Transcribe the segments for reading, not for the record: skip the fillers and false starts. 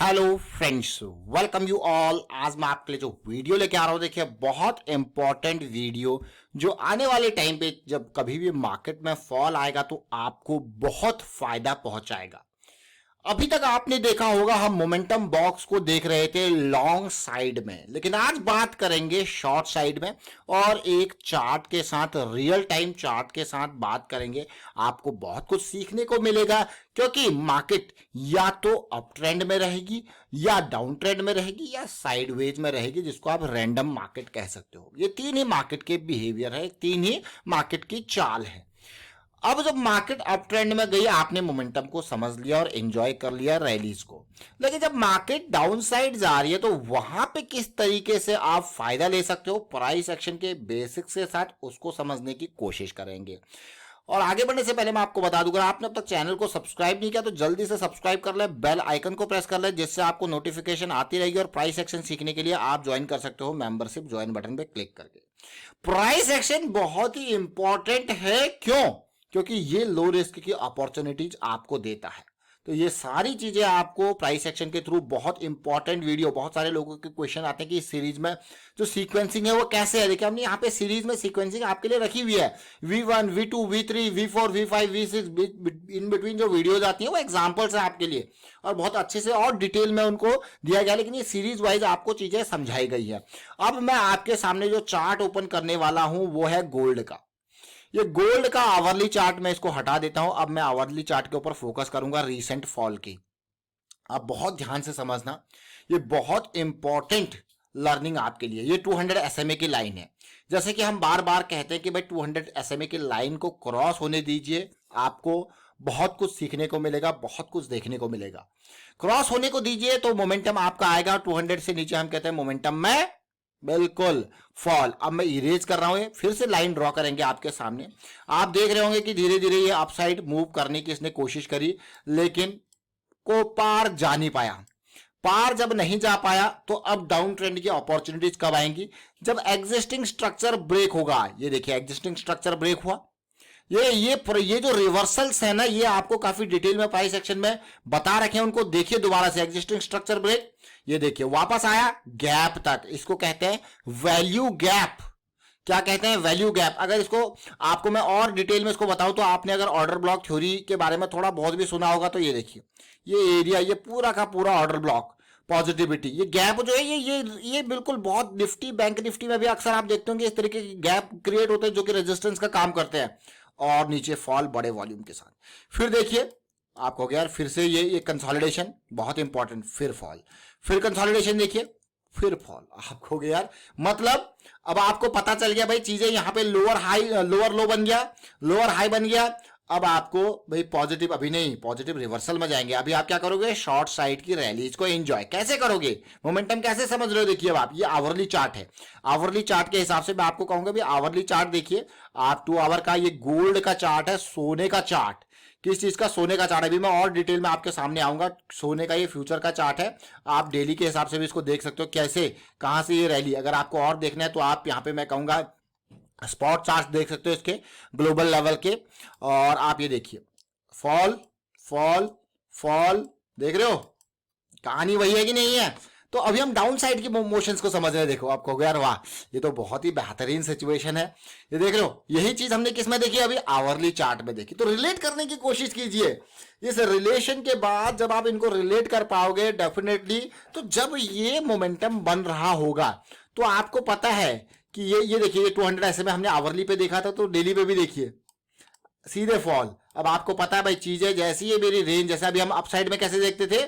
Hello friends, welcome you all. आज मैं आपके लिए जो वीडियो लेके आ रहा हूं, देखिए बहुत इंपॉर्टेंट वीडियो जो आने वाले टाइम पे जब कभी भी मार्केट में फॉल आएगा तो आपको बहुत फायदा पहुंचाएगा। अभी तक आपने देखा होगा हम मोमेंटम बॉक्स को देख रहे थे लॉन्ग साइड में, लेकिन आज बात करेंगे शॉर्ट साइड में और एक चार्ट के साथ, रियल टाइम चार्ट के साथ बात करेंगे। आपको बहुत कुछ सीखने को मिलेगा क्योंकि मार्केट या तो अप ट्रेंड में रहेगी या डाउन ट्रेंड में रहेगी या साइडवेज में रहेगी, जिसको आप रैंडम मार्केट कह सकते हो। ये तीन ही मार्केट के बिहेवियर है, तीन ही मार्केट की चाल है। अब जब मार्केट अप ट्रेंड में गई, आपने मोमेंटम को समझ लिया और एंजॉय कर लिया रैलीज को, लेकिन जब मार्केट डाउन साइड जा रही है तो वहां पे किस तरीके से आप फायदा ले सकते हो, प्राइस एक्शन के बेसिक्स के साथ उसको समझने की कोशिश करेंगे। और आगे बढ़ने से पहले मैं आपको बता दूंगा, आपने अब तक चैनल को सब्सक्राइब नहीं किया तो जल्दी से सब्सक्राइब कर ले, बेल आइकन को प्रेस कर ले, जिससे आपको नोटिफिकेशन आती रहेगी। और प्राइस एक्शन सीखने के लिए आप ज्वाइन कर सकते हो मेंबरशिप ज्वाइन बटन पे क्लिक करके। प्राइस एक्शन बहुत ही इंपॉर्टेंट है, क्यों? क्योंकि ये लो रिस्क की अपॉर्चुनिटीज आपको देता है। तो ये सारी चीजें आपको प्राइस एक्शन के थ्रू, बहुत इंपॉर्टेंट वीडियो, बहुत सारे लोगों के क्वेश्चन आते हैं कि इस सीरीज में जो सीक्वेंसिंग है वो कैसे है। देखिए हमने यहाँ पे सीरीज में सीक्वेंसिंग आपके लिए रखी हुई है। V1, V2, V3, V4, V5, V6 in between जो वीडियोज आती है वो एग्जाम्पल्स है आपके लिए, और बहुत अच्छे से और डिटेल में उनको दिया गया, लेकिन ये सीरीज वाइज आपको चीजें समझाई गई है। अब मैं आपके सामने जो चार्ट ओपन करने वाला हूं वो है गोल्ड का। ये गोल्ड का आवरली चार्ट, मैं इसको हटा देता हूं। अब मैं आवरली चार्ट के ऊपर फोकस करूंगा रीसेंट फॉल की। आप बहुत ध्यान से समझना, ये बहुत इंपॉर्टेंट लर्निंग आपके लिए। ये 200 SMA की लाइन है। जैसे कि हम बार बार कहते हैं कि भाई 200 SMA की लाइन को क्रॉस होने दीजिए, आपको बहुत कुछ सीखने को मिलेगा, बहुत कुछ देखने को मिलेगा। क्रॉस होने को दीजिए तो मोमेंटम आपका आएगा। 200 से नीचे हम कहते हैं मोमेंटम में बिल्कुल फॉल। अब मैं इरेज कर रहा हूं, फिर से लाइन ड्रॉ करेंगे आपके सामने। आप देख रहे होंगे कि धीरे धीरे ये अपसाइड मूव करने की इसने कोशिश करी, लेकिन को पार जा नहीं पाया। पार जब नहीं जा पाया तो अब डाउन ट्रेंड की अपॉर्चुनिटीज कब आएंगी? जब एग्जिस्टिंग स्ट्रक्चर ब्रेक होगा। ये देखिए एग्जिस्टिंग स्ट्रक्चर ब्रेक हुआ। ये जो रिवर्सल्स है ना, ये आपको काफी डिटेल में प्राइस एक्शन में बता रखे हैं, उनको देखिए दोबारा से। एग्जिस्टिंग स्ट्रक्चर ब्रेक, ये देखिए वापस आया गैप तक, इसको कहते हैं वैल्यू गैप। क्या कहते हैं? Value gap. अगर इसको आपको मैं और डिटेल में इसको बताऊं तो आपने अगर ऑर्डर ब्लॉक थ्योरी के बारे में थोड़ा बहुत भी सुना होगा तो ये देखिए, ये एरिया, ये पूरा का पूरा ऑर्डर ब्लॉक पॉजिटिविटी, ये गैप जो है ये बिल्कुल बहुत निफ्टी, बैंक निफ्टी में भी अक्सर आप देखते होंगे इस तरीके के गैप क्रिएट होते हैं जो कि रेजिस्टेंस का काम करते हैं, और नीचे फॉल बड़े वॉल्यूम के साथ। फिर देखिए आपको यार फिर से ये कंसोलिडेशन बहुत इंपॉर्टेंट, फिर फॉल, फिर कंसोलिडेशन, देखिए फिर फॉल। आपको गया यार, मतलब अब आपको पता चल गया भाई चीजें यहाँ पे लोअर हाई, लोअर लो बन गया, लोअर हाई बन गया। अब आपको भाई पॉजिटिव अभी नहीं, पॉजिटिव रिवर्सल में जाएंगे। अभी आप क्या करोगे? शॉर्ट साइड की रैलीज को एंजॉय कैसे करोगे? मोमेंटम कैसे समझ रहे हो? देखिए अब आप, ये आवरली चार्ट है। आवरली चार्ट के हिसाब से मैं आपको कहूंगा भाई आवरली चार्ट देखिए आप, 2 आवर का ये गोल्ड का चार्ट है, सोने का चार्ट। किस चीज का? सोने का चार्ट। अभी मैं और डिटेल में आपके सामने आऊंगा। सोने का ये फ्यूचर का चार्ट है। आप डेली के हिसाब से भी इसको देख सकते हो कैसे, कहां से ये रैली। अगर आपको और देखना है तो आप यहाँ पे मैं कहूंगा स्पॉट चार्ट देख सकते हो इसके ग्लोबल लेवल के, और आप ये देखिए फॉल फॉल फॉल, देख रहे हो कहानी वही है कि नहीं है? तो अभी हम डाउन साइड की मोशंस को समझ रहे हैं। देखो आप कहोगे यार वाह, ये तो बहुत ही बेहतरीन सिचुएशन है। ये देख रहे हो, यही चीज हमने किस में देखी? अभी आवरली चार्ट में देखी। तो रिलेट करने की कोशिश कीजिए। इस रिलेशन के बाद जब आप इनको रिलेट कर पाओगे डेफिनेटली, तो जब ये मोमेंटम बन रहा होगा तो आपको पता है कि ये देखिए, ये 200 ऐसे में हमने आवरली पे देखा था, तो डेली पे भी देखिए सीधे फॉल। अब आपको पता है भाई चीजें जैसी है मेरी रेंज, जैसे अभी हम अपसाइड में कैसे देखते थे,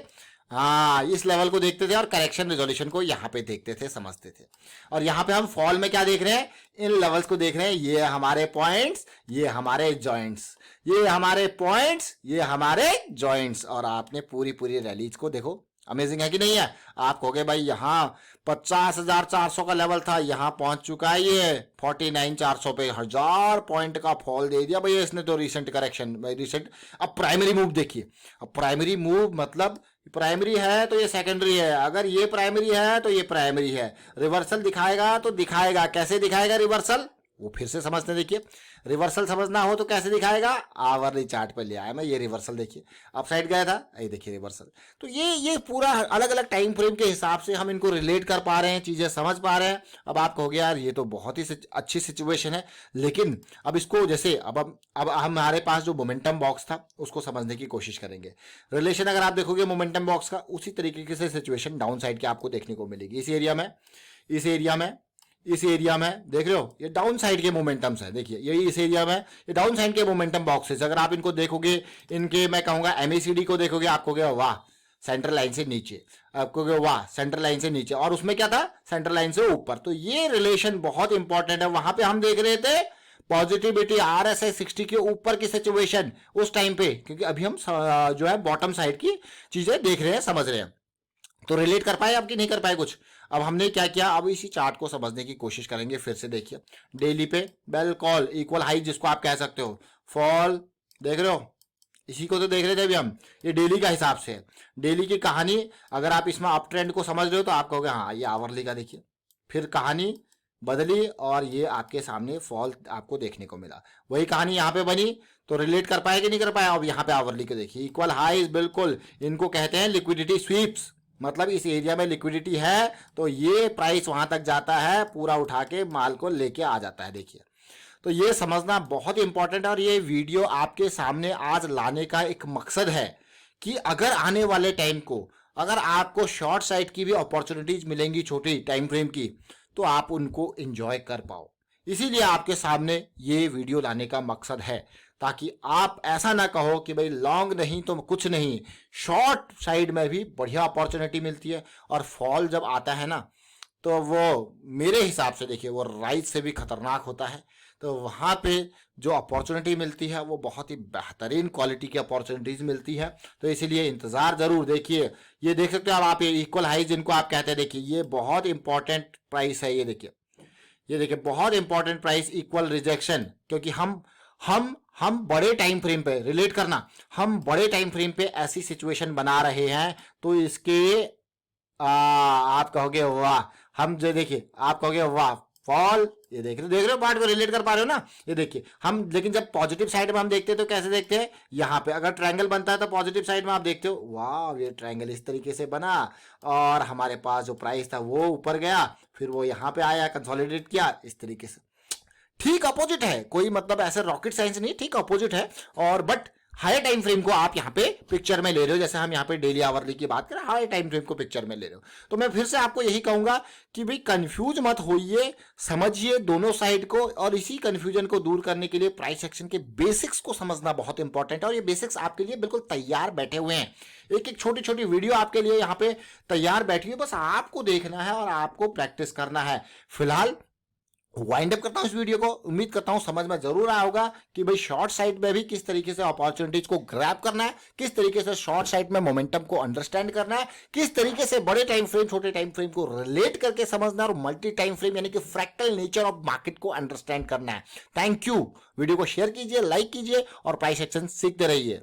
हाँ इस लेवल को देखते थे और करेक्शन रेजोल्यूशन को यहाँ पे देखते थे, समझते थे। और यहाँ पे हम फॉल में क्या देख रहे हैं? इन लेवल्स को देख रहे हैं। ये हमारे पॉइंट्स, ये हमारे जॉइंट्स, ये हमारे पॉइंट्स, ये हमारे जॉइंट्स। और आपने पूरी रैलीज को देखो, अमेजिंग है कि नहीं है? आप कहोगे भाई यहाँ 50,400 का लेवल था, यहाँ पहुंच चुका है ये 49,400 पे, 1000 पॉइंट का फॉल दे दिया भैया इसने तो। रिसेंट करेक्शन भाई, रिसेंट। अब प्राइमरी मूव देखिए। अब प्राइमरी मूव मतलब प्राइमरी है तो ये सेकेंडरी है, अगर ये प्राइमरी है तो ये प्राइमरी है। रिवर्सल दिखाएगा तो दिखाएगा, कैसे दिखाएगा रिवर्सल? वो फिर से समझते, देखिए रिवर्सल समझना हो तो कैसे दिखाएगा, आवरली चार्ट पे ले आया मैं, ये रिवर्सल देखिए अप साइड गया था, ये देखिए रिवर्सल। तो ये पूरा अलग अलग टाइम फ्रेम के हिसाब से हम इनको रिलेट कर पा रहे हैं, चीजें समझ पा रहे हैं। अब आप कहोगे यार ये तो बहुत ही अच्छी सिचुएशन है, लेकिन अब इसको जैसे अब हमारे पास जो मोमेंटम बॉक्स था उसको समझने की कोशिश करेंगे। रिलेशन अगर आप देखोगे मोमेंटम बॉक्स का, उसी तरीके से सिचुएशन डाउन साइड की आपको देखने को मिलेगी। इस एरिया में देख रहे हो, ये डाउन साइड के मोमेंटम्स है, देखिए यही इस एरिया में ये डाउन साइड के मोमेंटम बॉक्सेस। अगर आप इनको देखोगे, इनके मैं कहूंगा एमएसीडी को देखोगे, आपको क्या वाह सेंट्रल लाइन से नीचे, आपको क्या वाह सेंट्रल लाइन से नीचे, और उसमें क्या था सेंट्रल लाइन से ऊपर। तो ये रिलेशन बहुत इंपॉर्टेंट है। वहां पे हम देख रहे थे पॉजिटिविटी RSI 60 के ऊपर की सिचुएशन उस टाइम पे, क्योंकि अभी हम जो है बॉटम साइड की चीजें देख रहे हैं, समझ रहे हैं। तो रिलेट कर पाए आपकी नहीं कर पाए कुछ। अब हमने क्या किया, अब इसी चार्ट को समझने की कोशिश करेंगे फिर से। देखिए डेली पे बेल कॉल इक्वल हाई जिसको आप कह सकते हो, फॉल देख रहे हो, इसी को तो देख रहे थे अभी हम, ये डेली का हिसाब से है। डेली की कहानी अगर आप इसमें अप ट्रेंड को समझ रहे हो तो आप कहोगे हाँ ये आवरली का देखिए, फिर कहानी बदली और ये आपके सामने फॉल आपको देखने को मिला। वही कहानी यहाँ पे बनी, तो रिलेट कर पाए कि नहीं कर पाया। अब यहाँ पे आवरली को देखिए इक्वल हाई, बिल्कुल इनको कहते हैं लिक्विडिटी स्वीप्स, मतलब इस एरिया में लिक्विडिटी है तो ये प्राइस वहां तक जाता है, पूरा उठा के माल को लेके आ जाता है। देखिए तो ये समझना बहुत इंपॉर्टेंट है, और ये वीडियो आपके सामने आज लाने का एक मकसद है कि अगर आने वाले टाइम को अगर आपको शॉर्ट साइड की भी अपॉर्चुनिटीज मिलेंगी छोटी टाइम फ्रेम की, तो आप उनको एंजॉय कर पाओ। इसीलिए आपके सामने ये वीडियो लाने का मकसद है, ताकि आप ऐसा ना कहो कि भाई लॉन्ग नहीं तो कुछ नहीं, शॉर्ट साइड में भी बढ़िया अपॉर्चुनिटी मिलती है। और फॉल जब आता है ना, तो वो मेरे हिसाब से देखिए वो राइज से भी खतरनाक होता है। तो वहाँ पे जो अपॉर्चुनिटी मिलती है वो बहुत ही बेहतरीन क्वालिटी की अपॉर्चुनिटीज मिलती है। तो इसीलिए इंतजार जरूर देखिए। ये देख सकते हो आप ये इक्वल हाई जिनको आप कहते हैं, देखिए ये बहुत इंपॉर्टेंट प्राइस है। ये देखिए बहुत इंपॉर्टेंट प्राइस, इक्वल रिजेक्शन, क्योंकि हम बड़े टाइम फ्रेम पे रिलेट करना, हम बड़े टाइम फ्रेम पे ऐसी सिचुएशन बना रहे हैं। तो इसके आप कहोगे वाह, हम जो देखिए आप कहोगे वाह फॉल, ये देख रहे हो पार्ट को रिलेट कर पा रहे हो ना। ये देखिए हम, लेकिन जब पॉजिटिव साइड में हम देखते हैं तो कैसे देखते हैं, यहाँ पे अगर ट्रायंगल बनता है तो पॉजिटिव साइड में आप देखते हो वाह ये ट्रायंगल इस तरीके से बना, और हमारे पास जो प्राइस था वो ऊपर गया, फिर वो यहाँ पे आया कंसोलिडेट किया इस तरीके से। ठीक अपोजिट है, कोई मतलब ऐसे रॉकेट साइंस नहीं, ठीक अपोजिट है। और बट हायर टाइम फ्रेम को आप यहाँ पे पिक्चर में ले रहे हो, जैसे हम यहाँ पे डेली आवरली की बात करें, हायर टाइम फ्रेम को पिक्चर में ले रहे हो। तो मैं फिर से आपको यही कहूंगा कि भाई कंफ्यूज मत होइए, समझिए दोनों साइड को, और इसी कंफ्यूजन को दूर करने के लिए प्राइस एक्शन के बेसिक्स को समझना बहुत इंपॉर्टेंट है। और ये बेसिक्स आपके लिए बिल्कुल तैयार बैठे हुए हैं, एक एक छोटी छोटी वीडियो आपके लिए यहाँ पे तैयार बैठी है, बस आपको देखना है और आपको प्रैक्टिस करना है। फिलहाल वाइंड अप करता हूं इस वीडियो को, उम्मीद करता हूं समझ में जरूर आया होगा कि भाई शॉर्ट साइड में भी किस तरीके से अपॉर्चुनिटीज को ग्रैब करना है, किस तरीके से शॉर्ट साइड में मोमेंटम को अंडरस्टैंड करना है, किस तरीके से बड़े टाइम फ्रेम छोटे टाइम फ्रेम को रिलेट करके समझना, और मल्टी टाइम फ्रेम यानी कि फ्रैक्टल नेचर ऑफ मार्केट को अंडरस्टैंड करना है। Thank you. वीडियो को शेयर कीजिए, लाइक कीजिए और प्राइस एक्शन सीखते रहिए।